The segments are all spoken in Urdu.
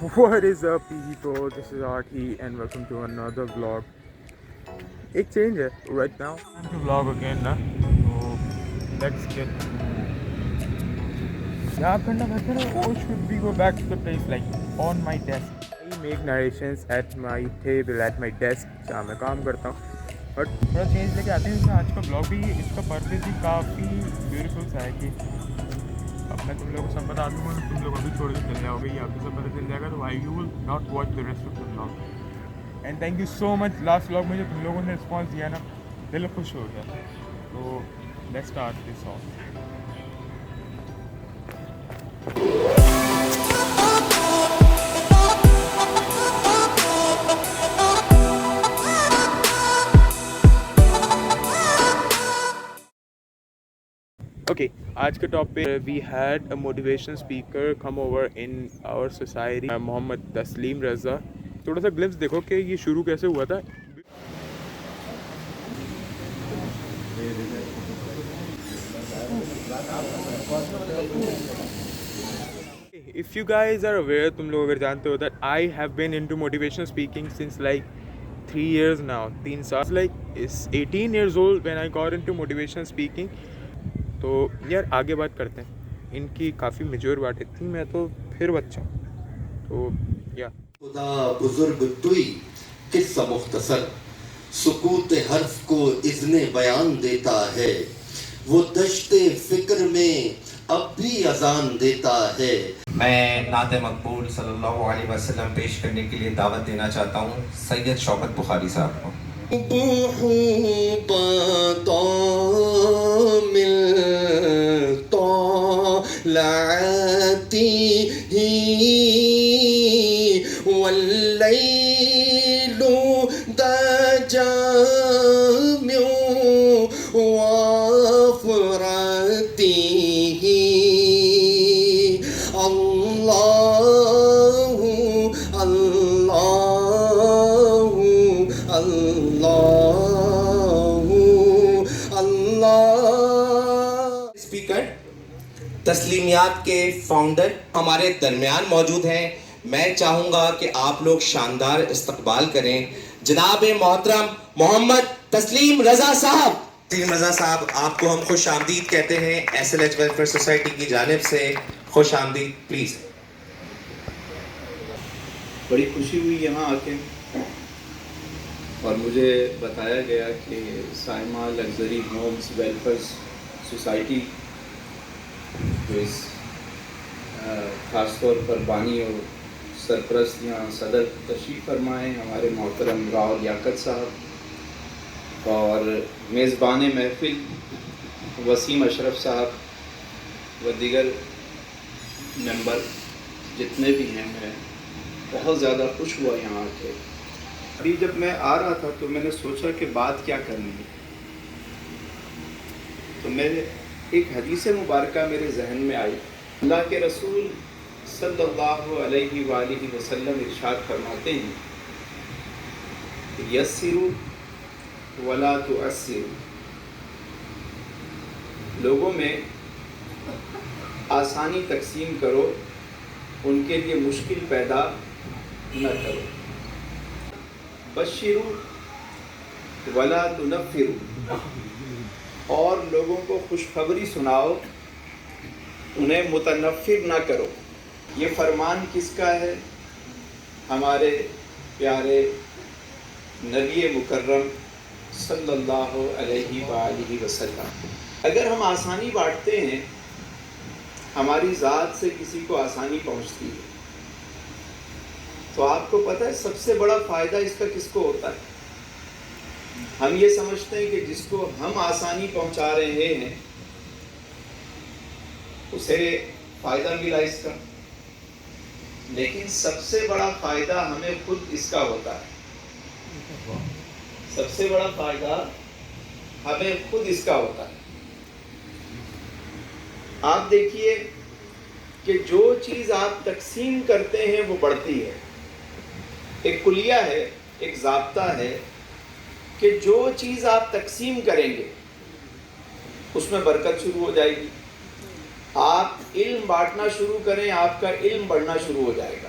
What is up people, this is Arti and welcome to another vlog. ایک چینج ہے right now. Time to vlog again نا. So let's get یہاں کرنا بہتر ہے. Or should we go back to the place like on my desk? I make narrations at my table at my desk جہاں میں کام کرتا ہوں. بٹ تھوڑا چینج لے کے آتے ہیں اس میں. آج کا بلاگ بھی اس کا پرپز بھی کافی بیوٹیفل سا ہے کہ اب میں تم لوگوں کو سب بتا دوں گا. تم لوگ ابھی چھوڑ کے چل جاؤ گے, آپ کو سب پتہ چل جائے گا. تو I you will not watch the rest of the blog. And thank you so much. Last blog میں جو تم لوگوں نے رسپانس دیا نا, دل خوش ہو گیا. تو let's start this song. Okay, آج کے topic we had a motivation speaker come over in our society, Muhammad Tasleem Raza. تھوڑا سا گلپس دیکھو کہ یہ شروع کیسے ہوا تھا. If you guys are aware, تم لوگ اگر جانتے ہو that I have been into motivational speaking since like 3 years now. 3 سال. Like is 18 years old when I got into motivational speaking. تو یار آگے بات کرتے ہیں. ان کی کافی میچور باتیں تھیں, میں تو پھر بچہ ہوں. تو یا خدا بزرگ توئی قصہ مختصر سکوت حرف کو اذن بیان دیتا ہے, وہ دشت فکر میں اب بھی اذان دیتا ہے. میں نعت مقبول صلی اللہ علیہ وسلم پیش کرنے کے لیے دعوت دینا چاہتا ہوں سید شوکت بخاری صاحب کو. والليل جامع وفرته الله الله الله الله. اسپیکر تسلیمیات کے فاؤنڈر ہمارے درمیان موجود ہیں. میں چاہوں گا کہ آپ لوگ شاندار استقبال کریں جناب محترم محمد تسلیم رضا صاحب. تسلیم رضا صاحب, آپ کو ہم خوش آمدید کہتے ہیں SLH ویلفیئر سوسائٹی کی جانب سے. خوش آمدید پلیز. بڑی خوشی ہوئی یہاں آ کے, اور مجھے بتایا گیا کہ Saima luxury homes welfare society جو اس خاص طور پر بانی اور سرپرست یہاں صدر تشریف فرمائے ہمارے محترم راؤ لیاقت صاحب, اور میزبان محفل وسیم اشرف صاحب و دیگر ممبر جتنے بھی ہیں. میں بہت زیادہ خوش ہوا یہاں آ کے. ابھی جب میں آ رہا تھا تو میں نے سوچا کہ بات کیا کرنی ہے, تو میرے ایک حدیث مبارکہ میرے ذہن میں آئی. اللہ کے رسول صلی اللہ علیہ وآلہ وسلم ارشاد فرماتے ہیں یسروا ولا تعسروا. لوگوں میں آسانی تقسیم کرو, ان کے لیے مشکل پیدا نہ کرو. بشروا ولا تنفروا, اور لوگوں کو خوشخبری سناؤ, انہیں متنفر نہ کرو. یہ فرمان کس کا ہے؟ ہمارے پیارے نبی مکرم صلی اللہ علیہ وآلہ وسلم. اگر ہم آسانی بانٹتے ہیں, ہماری ذات سے کسی کو آسانی پہنچتی ہے, تو آپ کو پتہ ہے سب سے بڑا فائدہ اس کا کس کو ہوتا ہے؟ ہم یہ سمجھتے ہیں کہ جس کو ہم آسانی پہنچا رہے ہیں اسے فائدہ ملا اس کا, لیکن سب سے بڑا فائدہ ہمیں خود اس کا ہوتا ہے. سب سے بڑا فائدہ ہمیں خود اس کا ہوتا ہے. آپ دیکھیے کہ جو چیز آپ تقسیم کرتے ہیں وہ بڑھتی ہے. ایک کلیہ ہے, ایک ضابطہ ہے کہ جو چیز آپ تقسیم کریں گے اس میں برکت شروع ہو جائے گی. آپ علم بانٹنا شروع کریں, آپ کا علم بڑھنا شروع ہو جائے گا.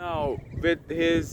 Now with his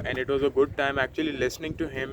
and it was a good time actually listening to him,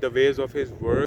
the ways of his work।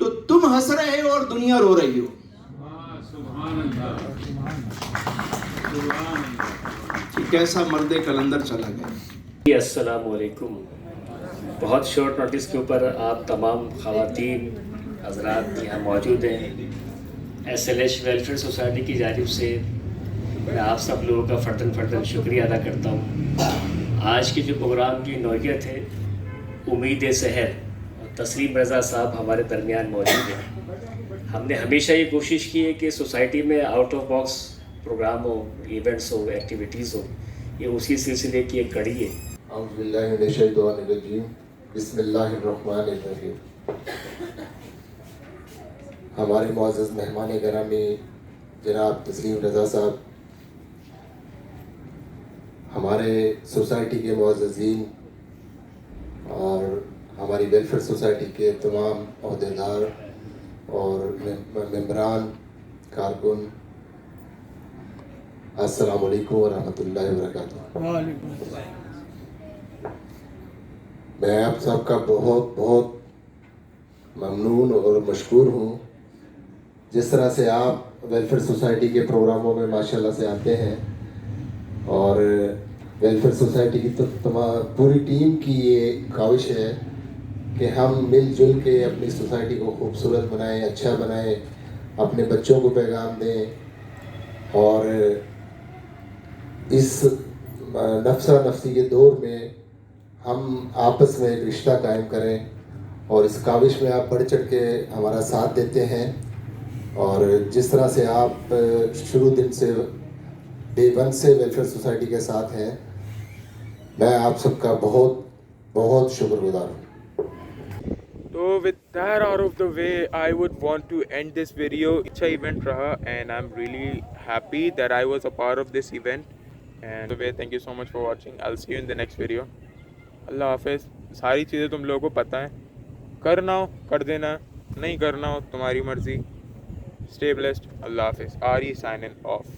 تو تم ہنس رہے ہو اور دنیا رو رہی ہو. کہ کیسا مرد کلندر چلا گیا. السلام علیکم. بہت شارٹ نوٹس کے اوپر آپ تمام خواتین حضرات یہاں موجود ہیں. SLH ویلفیئر سوسائٹی کی جانب سے میں آپ سب لوگوں کا فرداً شکریہ ادا کرتا ہوں. آج کی جو پروگرام کی نوعیت ہے امید سحر، تسلیم رضا صاحب ہمارے درمیان موجود ہیں. ہم نے ہمیشہ یہ کوشش کی ہے کہ سوسائٹی میں آؤٹ آف باکس پروگرام ہو، ایونٹس ہو، ایکٹیویٹیز ہو. یہ اسی سلسلے کی ایک کڑی ہے. اعوذ باللہ من الشیطان الرجیم، بسم اللہ الرحمن الرحیم. ہمارے معزز مہمان گرامی جناب تسلیم رضا صاحب، ہمارے سوسائٹی کے معززین اور ہماری ویلفیئر سوسائٹی کے تمام عہدیدار اور ممبران، کارکن، السلام علیکم ورحمۃ اللہ وبرکاتہ. میں آپ سب کا بہت ممنون اور مشکور ہوں. جس طرح سے آپ ویلفیئر سوسائٹی کے پروگراموں میں ماشاءاللہ سے آتے ہیں، اور ویلفیئر سوسائٹی کی پوری ٹیم کی یہ کاوش ہے کہ ہم مل جل کے اپنی سوسائٹی کو خوبصورت بنائیں، اچھا بنائیں، اپنے بچوں کو پیغام دیں، اور اس نفسا نفسی کے دور میں ہم آپس میں ایک رشتہ قائم کریں. اور اس کاوش میں آپ بڑھ چڑھ کے ہمارا ساتھ دیتے ہیں، اور جس طرح سے آپ شروع دن سے ڈے 1 سے ویلفیئر سوسائٹی کے ساتھ ہیں، میں آپ سب کا بہت شکر گزار ہوں. تو with that out of the way, I would want to end this video. اچھا ایونٹ رہا and I'm really happy that I was a part of this event. And thank you so much for watching. I'll see you in the next video. اللہ حافظ. ساری چیزیں تم لوگوں کو پتہ ہیں، کرنا ہو کر دینا، نہیں کرنا ہو تمہاری مرضی. Stay blessed. اللہ حافظ. آری signing off.